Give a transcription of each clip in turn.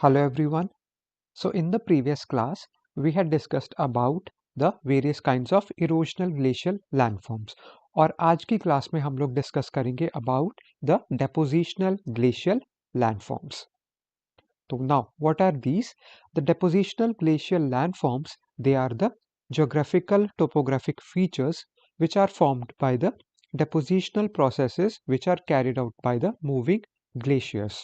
Hello everyone. So in the previous class, we had discussed about the various kinds of erosional glacial landforms. और आज की class में हम लोग discuss करेंगे about the depositional glacial landforms. So now, what are these? The depositional glacial landforms, they are the geographical topographic features which are formed by the depositional processes which are carried out by the moving glaciers.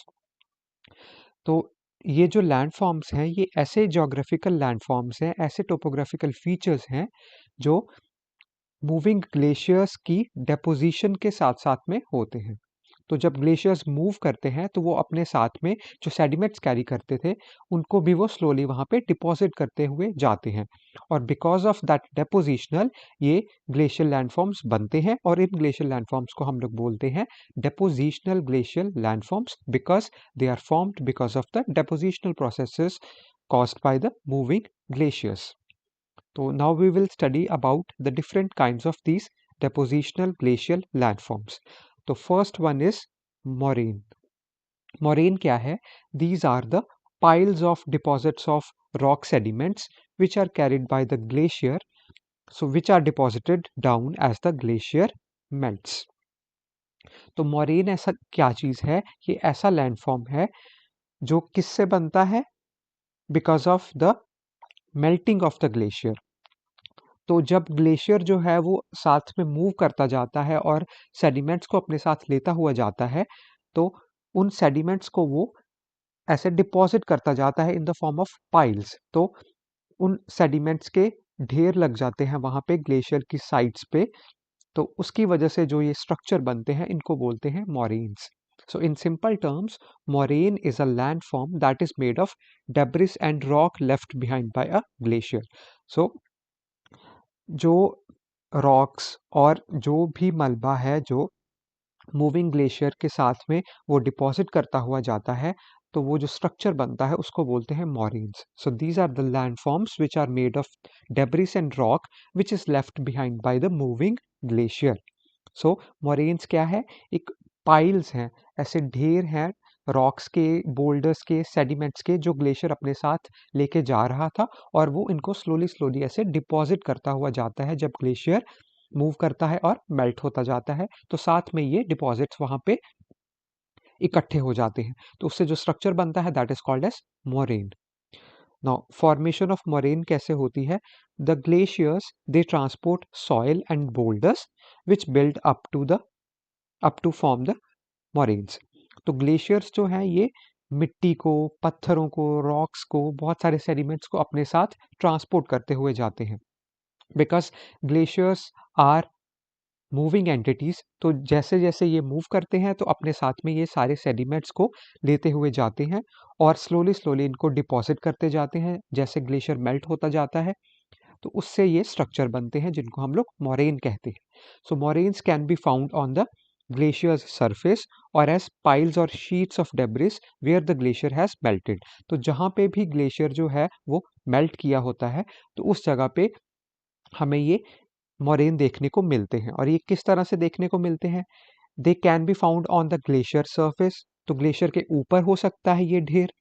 तो ये जो landforms हैं ये ऐसे geographical landforms हैं, ऐसे topographical features हैं जो मूविंग ग्लेशियर्स की डेपोजिशन के साथ साथ में होते हैं। तो जब ग्लेशियर्स मूव करते हैं तो वो अपने साथ में जो सेडिमेंट्स कैरी करते थे उनको भी वो स्लोली वहाँ पे डिपॉजिट करते हुए जाते हैं और बिकॉज ऑफ दैट डेपोजिशनल ये ग्लेशियल लैंडफॉर्म्स बनते हैं और इन ग्लेशियल लैंडफॉर्म्स को हम लोग बोलते हैं depositional glacial landforms because they are formed because of the depositional processes caused by the moving glaciers. So now we will study about the different kinds of these depositional glacial landforms. तो first one is moraine. Moraine क्या है? These are the piles of deposits of rock sediments which are carried by the glacier, so which are deposited down as the glacier melts. तो moraine ऐसा क्या चीज है? ये ऐसा लैंडफॉर्म है जो किससे बनता है? Because of the melting of the glacier. तो जब ग्लेशियर जो है वो साथ में मूव करता जाता है और सेडिमेंट्स को अपने साथ लेता हुआ जाता है तो उन सेडिमेंट्स को वो ऐसे डिपॉजिट करता जाता है in the form of piles. तो उन सेडिमेंट्स के ढेर लग जाते हैं वहाँ पे ग्लेशियर की साइड्स पे, तो उसकी वजह से जो ये स्ट्रक्चर बनते हैं इनको बोलते हैं moraines. So in simple terms, moraine is a landform that is made of debris and rock left behind by a glacier. So जो रॉक्स और जो भी मलबा है जो मूविंग ग्लेशियर के साथ में वो डिपॉजिट करता हुआ जाता है तो वो जो स्ट्रक्चर बनता है उसको बोलते हैं moraines. So these are the landforms which are made of debris and rock which is left behind by the moving glacier. So moraines क्या है? एक पाइल्स हैं, ऐसे ढेर हैं रॉक्स के, बोल्डर्स के, सेडिमेंट्स के जो ग्लेशियर अपने साथ लेके जा रहा था और वो इनको स्लोली स्लोली ऐसे डिपॉजिट करता हुआ जाता है जब ग्लेशियर मूव करता है और मेल्ट होता जाता है तो साथ में ये डिपॉजिट्स वहां पे इकट्ठे हो जाते हैं तो उससे जो स्ट्रक्चर बनता है that is called as moraine. Now formation of moraine कैसे होती है? The glaciers they transport soil and boulders which build up to form the moraines. तो ग्लेशियर्स जो हैं ये मिट्टी को, पत्थरों को, रॉक्स को, बहुत सारे सेडिमेंट्स को अपने साथ ट्रांसपोर्ट करते हुए जाते हैं because glaciers are moving entities. तो जैसे जैसे ये मूव करते हैं तो अपने साथ में ये सारे सेडिमेंट्स को लेते हुए जाते हैं और स्लोली स्लोली इनको डिपॉजिट करते जाते हैं जैसे ग्लेशियर मेल्ट होता जाता है तो उससे ये स्ट्रक्चर बनते हैं जिनको हम लोग मोरेन कहते हैं। So moraines can be found on the glacier's surface और एज पाइल्स और sheets of debris where the glacier has melted. तो जहाँ पे भी ग्लेशियर जो है वो मेल्ट किया होता है तो उस जगह पे हमें ये मोरेन देखने को मिलते हैं। और ये किस तरह से देखने को मिलते हैं? They can be found on the glacier surface. तो ग्लेशियर के ऊपर हो सकता है ये ढेर,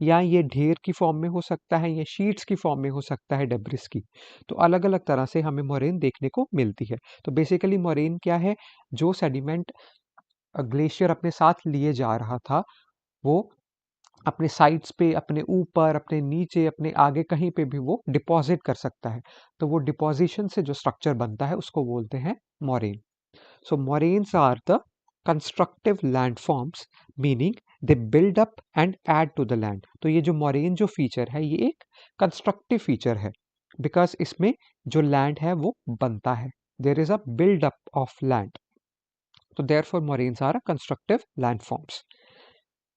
या ये ढेर की फॉर्म में हो सकता है, ये शीट्स की फॉर्म में हो सकता है डेब्रिस की। तो अलग अलग तरह से हमें मोरेन देखने को मिलती है। तो बेसिकली मोरेन क्या है? जो सेडिमेंट ग्लेशियर अपने साथ लिए जा रहा था वो अपने साइड्स पे, अपने ऊपर, अपने नीचे, अपने आगे कहीं पे भी वो डिपॉजिट कर सकता है। तो वो डिपॉजिशन से जो स्ट्रक्चर बनता है उसको बोलते हैं moraine. So moraines are the constructive landforms, meaning they build up and add to the land. तो ये जो moraine जो फीचर है ये एक कंस्ट्रक्टिव फीचर है बिकॉज इसमें जो लैंड है वो बनता है, there is a build up of land. तो therefore moraines are a constructive landforms.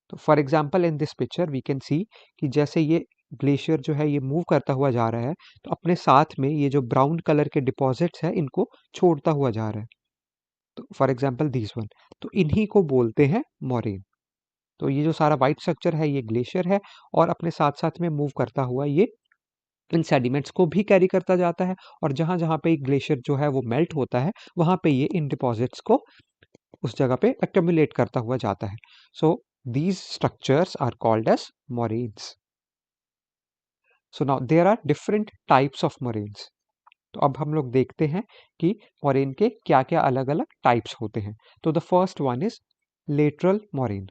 तो for example in this picture we can see कि जैसे ये ग्लेशियर जो है ये मूव करता हुआ जा रहा है तो अपने साथ में ये जो ब्राउन कलर के डिपॉजिट्स है इनको छोड़ता हुआ जा रहा है। तो फॉर एग्जाम्पल दिस वन, तो इन्हीं को बोलते हैं मोरेन। तो ये जो सारा वाइट स्ट्रक्चर है ये ग्लेशियर है और अपने साथ साथ में मूव करता हुआ ये इन सेडिमेंट्स को भी कैरी करता जाता है और जहां जहां पे ग्लेशियर जो है वो मेल्ट होता है वहां पे ये इन डिपॉजिट्स को उस जगह पे एक्यूमुलेट करता हुआ जाता है। सो These structures are called as moraines. So now there are different types of moraines. तो अब हम लोग देखते हैं कि मोरेन के क्या क्या अलग अलग टाइप्स होते हैं. तो the first one is lateral moraine.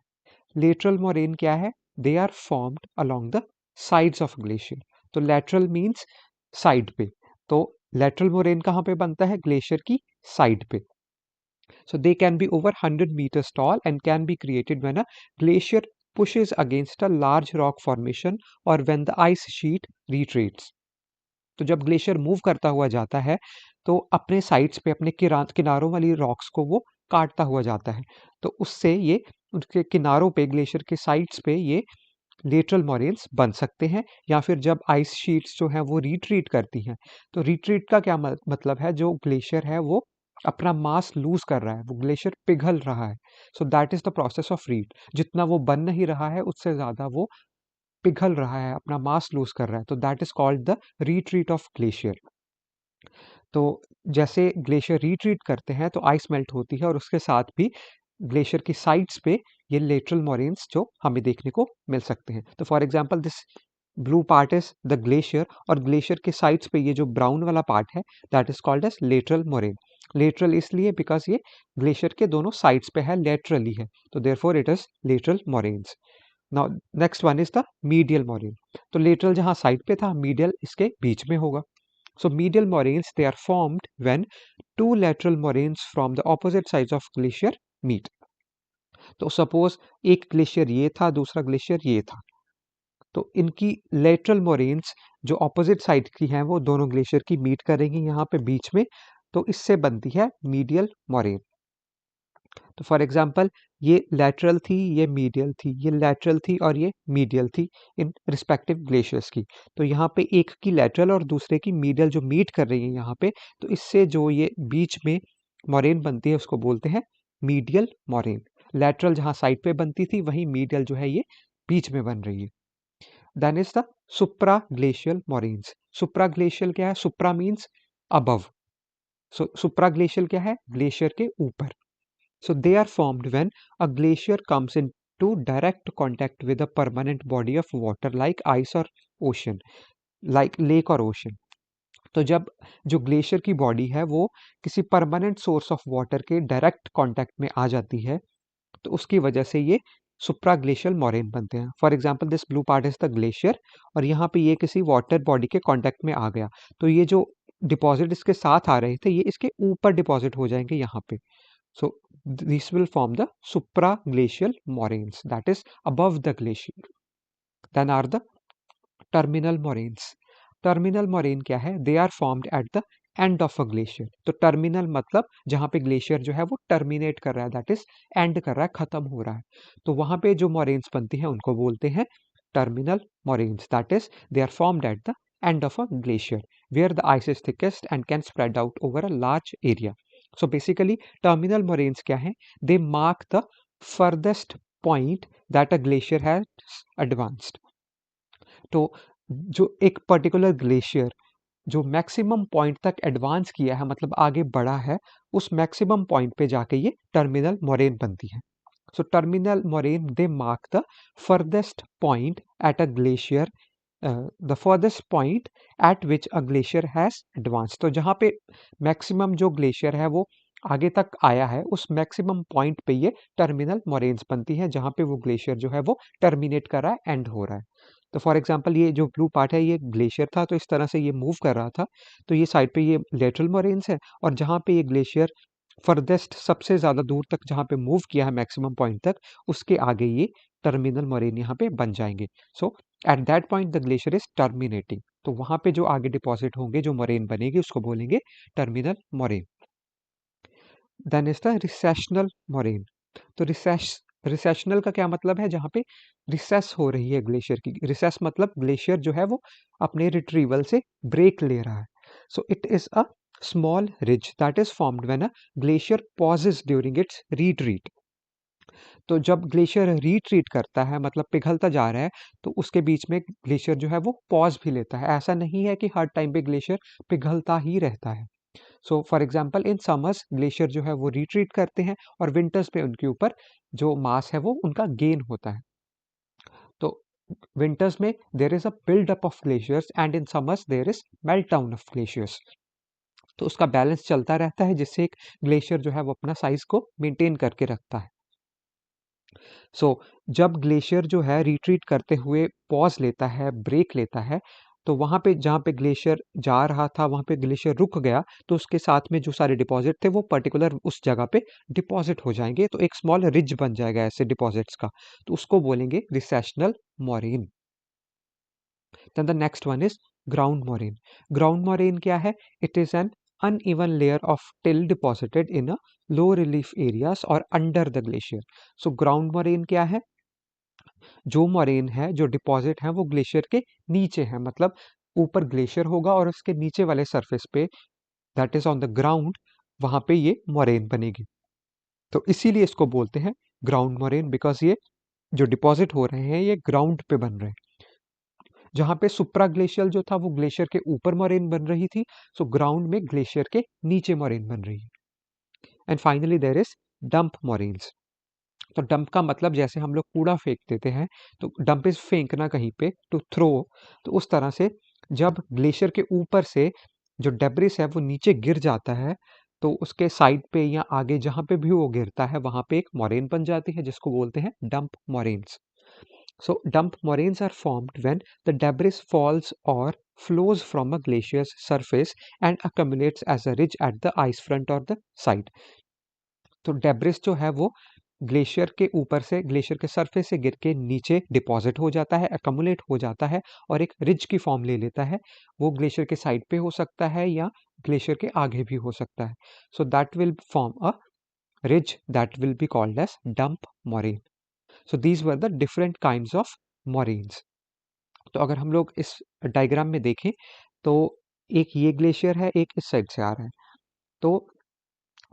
Lateral moraine क्या है? They are formed along the sides of glacier. तो लेटरल मीन्स साइड पे. तो लेटरल मोरेन कहाँ पे बनता है? ग्लेशियर की साइड पे. So they can be over 100 meters tall and can be created when a glacier pushes against a large rock formation or when the ice sheet retreats. तो जब ग्लेशियर मूव करता हुआ जाता है तो अपने साइड्स पे अपने किनारों वाली रॉक्स को वो काटता हुआ जाता है. तो उससे ये उसके किनारों पे ग्लेशियर के साइड्स पे ये लेटरल मोरेन्स बन सकते हैं. या फिर जब आइस शीट्स जो हैं वो रिट्रीट करती हैं. तो रिट्रीट का क्या मतलब है? जो ग्लेशियर है वो अपना मास लूज कर रहा है, वो ग्लेशियर पिघल रहा है. So that is the process of retreat. जितना वो बन नहीं रहा है उससे ज्यादा वो पिघल रहा है, अपना मास लूज कर रहा है. तो that is called the retreat of glacier. तो जैसे ग्लेशियर रिट्रीट करते हैं तो आइस मेल्ट होती है और उसके साथ भी ग्लेशियर की साइड्स पे ये लेटरल मोरेन्स जो हमें देखने को मिल सकते हैं. तो for example this blue part is the glacier और ग्लेशियर के साइड्स पे ये जो ब्राउन वाला पार्ट है that is called as lateral moraine. Lateral इसलिए बिकॉज ये ग्लेशियर के दोनों साइड्स पे है, लेटरली है. तो therefore it is lateral moraines. Now next one is the medial moraine. तो लेटरल जहाँ साइड पे था, मीडियल इसके बीच में होगा. So medial moraines, they are formed when two lateral moraines from the opposite sides of glacier meet. तो suppose एक glacier ये था, दूसरा ग्लेशियर ये था. तो इनकी लेटरल मोरेन्स जो ऑपोजिट साइड की हैं वो दोनों ग्लेशियर की मीट करेंगी यहाँ पे बीच में. तो इससे बनती है मीडियल मोरेन. तो फॉर एग्जांपल ये लैटरल थी, ये मीडियल थी, ये लैटरल थी और ये मीडियल थी इन रिस्पेक्टिव ग्लेशियर्स की. तो यहाँ पे एक की लैटरल और दूसरे की मीडियल जो मीट कर रही है यहाँ पे, तो इससे जो ये बीच में मोरेन बनती है उसको बोलते हैं मीडियल मोरेन. लैटरल जहाँ साइड पे बनती थी वहीं मीडियल जो है ये बीच में बन रही है. Then is the supra glacial moraines. Supra glacial क्या है? Supra means above. So supra glacial क्या है? ग्लेशियर के ऊपर. So they are formed when a glacier comes into direct contact with a permanent body of water like ice or ocean, like lake और ocean. तो जब जो glacier की body है वो किसी परमानेंट सोर्स ऑफ वाटर के डायरेक्ट कांटेक्ट में आ जाती है तो उसकी वजह से ये सुप्रा ग्लेशियल मोरेन बनते हैं. For example this blue part is the glacier और यहाँ पे ये किसी वाटर बॉडी के कांटेक्ट में आ गया तो ये जो डिपॉजिट इसके साथ आ रहे थे ये इसके ऊपर डिपॉजिट हो जाएंगे यहाँ पे. So this will form the supraglacial moraines, that is above the glacier. Then are the terminal moraines. Terminal moraine क्या है? They are formed at the end of a glacier. तो terminal मतलब जहाँ पे ग्लेशियर जो है वो टर्मिनेट कर रहा है, that is end कर रहा है, खत्म हो रहा है. तो वहाँ पे जो moraines बनती हैं उनको बोलते हैं terminal moraines. That is they are formed at the end of a glacier where the ice is thickest and can spread out over a large area. So basically terminal moraines क्या है? They mark the furthest point that a glacier has advanced. तो जो एक particular glacier जो maximum point तक advance किया है मतलब आगे बढ़ा है उस मैक्सिमम पॉइंट पे जाके ये टर्मिनल मोरेन बनती है. So terminal moraine they mark the farthest point at a glacier, the farthest point at which a glacier has advance. तो जहाँ पे मैक्सिमम जो ग्लेशियर है वो आगे तक आया है उस मैक्सिमम पॉइंट पे ये टर्मिनल मोरेन्स बनती हैं जहाँ पे वो ग्लेशियर जो है वो टर्मिनेट कर रहा है, एंड हो रहा है. तो फॉर एग्जांपल ये जो ब्लू पार्ट है ये ग्लेशियर था तो इस तरह से ये मूव कर रहा था तो ये साइड पे ये लेटरल मोरेन्स है और जहाँ पे ये ग्लेशियर फर्देस्ट सबसे ज़्यादा दूर तक जहाँ पे मूव किया है मैक्सिमम पॉइंट तक उसके आगे ये टर्मिनल मोरेन यहाँ पे बन जाएंगे. So at that point the glacier is terminating. तो वहाँ पे जो आगे डिपॉजिट होंगे जो मोरेन बनेगी उसको बोलेंगे terminal moraine. Then is the recessional moraine. तो रिसेशनल का क्या मतलब है? जहाँ पे रिसेस हो रही है ग्लेशियर की. रिसेस मतलब ग्लेशियर जो है वो अपने रिट्रीवल से ब्रेक ले रहा है. So it is a small ridge that is formed when a glacier pauses during its retreat. तो जब ग्लेशियर रिट्रीट करता है मतलब पिघलता जा रहा है तो उसके बीच में ग्लेशियर जो है वो पॉज भी लेता है. ऐसा नहीं है कि हर टाइम पे ग्लेशियर पिघलता ही रहता है. So for example in summers glacier जो है वो रिट्रीट करते हैं और विंटर्स पे उनके ऊपर जो मास है वो उनका गेन होता है। तो विंटर्स में there is a build up of glaciers and in summers there is melt down of glaciers. तो उसका बैलेंस चलता रहता है जिससे एक ग्लेशियर जो है वो अपना साइज को मेंटेन करके रखता है। सो जब ग्लेशियर जो है रिट्रीट करते हुए पॉज लेता है, ब्रेक लेता है, तो वहाँ पे जहाँ पे ग्लेशियर जा रहा था वहाँ पे ग्लेशियर रुक गया, तो उसके साथ में जो सारे डिपॉजिट थे वो पर्टिकुलर उस जगह पे डिपॉजिट हो जाएंगे, तो एक स्मॉल रिज बन जाएगा ऐसे डिपॉजिट्स का, तो उसको बोलेंगे recessional moraine. Then the next one is ground moraine. Ground moraine क्या है? It is an uneven layer of till deposited in a low relief areas or under the glacier. So ground moraine क्या है? जो moraine है, जो deposit है वो glacier के नीचे है, मतलब ऊपर ग्लेशियर होगा और उसके नीचे वाले सरफेस पे, that is on the ground, वहां पे ये मोरेन बनेगी। तो इसीलिए इसको बोलते हैं ग्राउंड मोरेन, बिकॉज ये जो डिपॉजिट हो रहे हैं ये ग्राउंड पे बन रहे हैं। जहां पे सुप्रा ग्लेशियल जो था वो ग्लेशियर के ऊपर मोरेन बन रही थी, सो ग्राउंड में ग्लेशियर के नीचे मोरेन बन रही है। And finally there is dump moraines. तो डंप का मतलब जैसे हम लोग कूड़ा फेंक देते हैं, तो डंप इज फेंकना कहीं पे, टू थ्रो। तो उस तरह से जब ग्लेशियर के ऊपर से जो डेब्रिस है वो नीचे गिर जाता है, तो उसके साइड पे या आगे जहां पे भी वो गिरता है वहां पे एक मोरेन बन जाती है जिसको बोलते हैं dump moraines. So dump moraines are formed when the debris falls or flows from a glacier's surface and accumulates as a ridge at the ice front or the side. तो डेब्रिस जो है वो ग्लेशियर के ऊपर से, glacier के surface से गिर के नीचे डिपॉजिट हो जाता है, अकमुलेट हो जाता है और एक रिज की फॉर्म ले लेता है। वो ग्लेशियर के साइड पे हो सकता है या ग्लेशियर के आगे भी हो सकता है। So that will form a ridge that will be called as dump moraine. So these were the different kinds of moraines. तो अगर हम लोग इस डायग्राम में देखें, तो एक ये ग्लेशियर है, एक इस साइड से आ रहा है। तो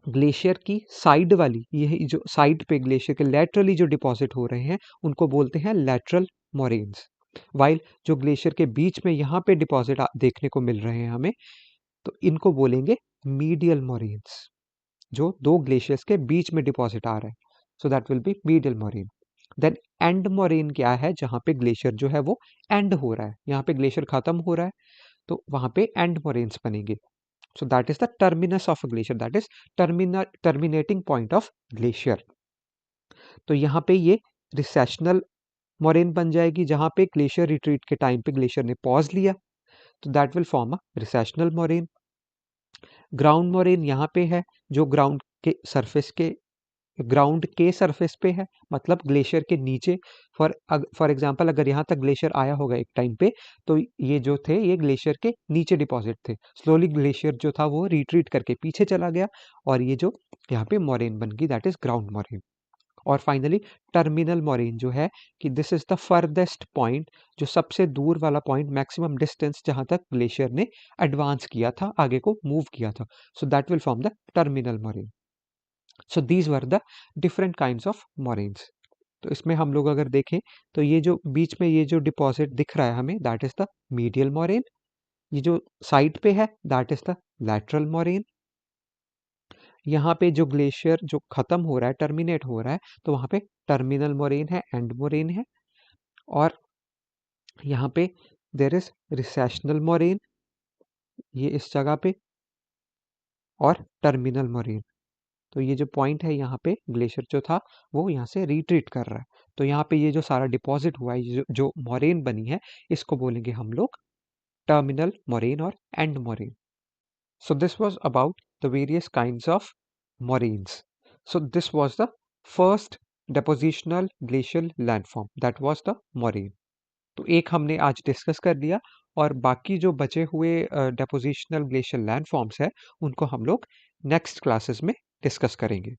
ग्लेशियर की साइड वाली, ये जो साइड पे ग्लेशियर के लेटरली जो डिपॉजिट हो रहे हैं उनको बोलते हैं लेटरल मोरेन्स। वाइल जो ग्लेशियर के बीच में यहाँ पे डिपॉजिट देखने को मिल रहे हैं हमें, तो इनको बोलेंगे मीडियल मोरेन्स, जो दो ग्लेशियर्स के बीच में डिपॉजिट आ रहा है। So that will be medial moraine. Then end moraine क्या है? जहाँ पे ग्लेशियर जो है वो एंड हो रहा है, यहाँ पे ग्लेशियर खत्म हो रहा है, तो वहां पे एंड मोरेन्स बनेंगे। सो that is the terminus of a glacier, that is terminating point of glacier. तो यहाँ पे ये रिसेशनल मोरेन बन जाएगी, जहां पे ग्लेशियर रिट्रीट के टाइम पे ग्लेशियर ने पॉज लिया, तो that will form a recessional moraine. Ground moraine यहाँ पे है, जो ग्राउंड के सरफेस पे है, मतलब ग्लेशियर के नीचे। फॉर एग्जांपल अगर यहाँ तक ग्लेशियर आया होगा एक टाइम पे, तो ये जो थे ये ग्लेशियर के नीचे डिपॉजिट थे। स्लोली ग्लेशियर जो था वो रिट्रीट करके पीछे चला गया और ये जो यहाँ पे मोरेन बन गई, दैट इज ग्राउंड मोरेन। और फाइनली टर्मिनल मोरेन जो है कि this is the farthest point, जो सबसे दूर वाला पॉइंट, मैक्सिमम डिस्टेंस जहां तक ग्लेशियर ने एडवांस किया था, आगे को मूव किया था। So that will form the terminal moraine. So these were the different kinds of moraines. तो इसमें हम लोग अगर देखें, तो ये जो बीच में ये जो डिपॉजिट दिख रहा है हमें, that is the medial moraine. ये जो साइड पे है that is the lateral moraine. यहाँ पे जो ग्लेशियर जो खत्म हो रहा है, टर्मिनेट हो रहा है, तो वहां पे टर्मिनल मोरेन है, एंड मोरेन है। और यहाँ पे देर इज रिसेशनल मोरेन, ये इस जगह पे, और टर्मिनल मोरेन। तो ये जो पॉइंट है यहाँ पे ग्लेशियर जो था वो यहाँ से रिट्रीट कर रहा है, तो यहाँ पे ये जो सारा डिपॉजिट हुआ है, ये जो मोरेन बनी है, इसको बोलेंगे हम लोग टर्मिनल मोरेन और end moraine. So this was about the various kinds of moraines. So this was the first depositional glacial landform, that was the moraine. तो एक हमने आज डिस्कस कर लिया, और बाकी जो बचे हुए डेपोजिशनल ग्लेशियल लैंडफॉर्म्स है उनको हम लोग नेक्स्ट क्लासेस में डिस्कस करेंगे।